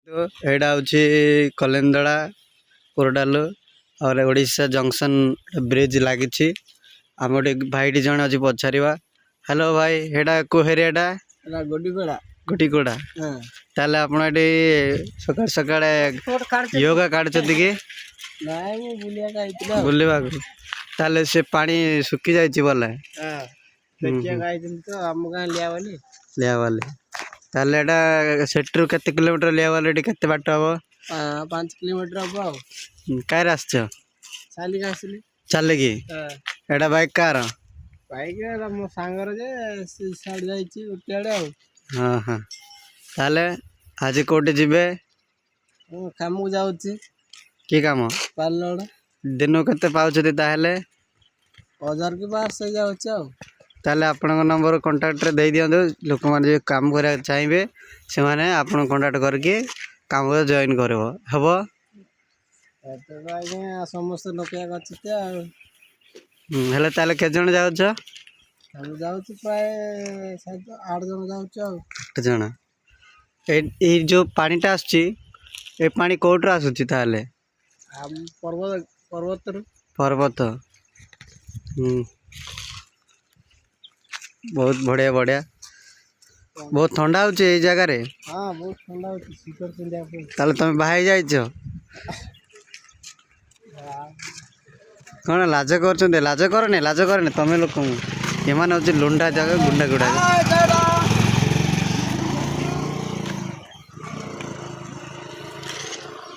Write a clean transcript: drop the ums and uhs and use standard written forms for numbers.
तो एटा हूँ कलेंदड़ा कोरडालू और ओडिशा जंक्शन ब्रिज लगी आम गोटे भाईटी जन अच्छी पचारा हेलो भाई एटा को एरियाटा गुटीकोड़ा ताले आप सका सका योगा काढ़ुଛନ୍ତି कि बुलवा ताले से पानी सुखी जाइए बोले लिया वाले ताले एटा सेठू केते किलोमीटर लिया वाले केते बाट हम 5 किलोमीटर हम काय आसछ चल कि एटा बाइक कार बाइक मो सांगर जे साइड जाइछि उटे आड़े हाँ हाँ ताले आज कोटे जिबे काम को जाउछि की काम पार्लर दिन केते पाउछथि ताहेले 1000 के पास से जाउछि ताले आपन नंबर कांटेक्ट रे दे दियंदु लोक माने जे काम करा चाहिबे से माने आपन कांटेक्ट करके काम को जॉइन करबो हबो तो आगे समस्त लोक गछते हेले ताले के जण जाउछ हम जाउछि प्राय 8 जण जाउछ 8 जण ए जो पानीटा आछी ए पानी कोट्रा आछुची ताले हम पर्वत पर्वत बहुत बढ़िया बढ़िया बहुत ठंडा हो जगह रे हाँ बहुत ठंडा हो स्वेटर पिंधा ताले तुम बाहर जाइछ कौन लाज कर लाज करने तुम लोक एमान हूँ लुंडा जगह गुंडा गुड़ा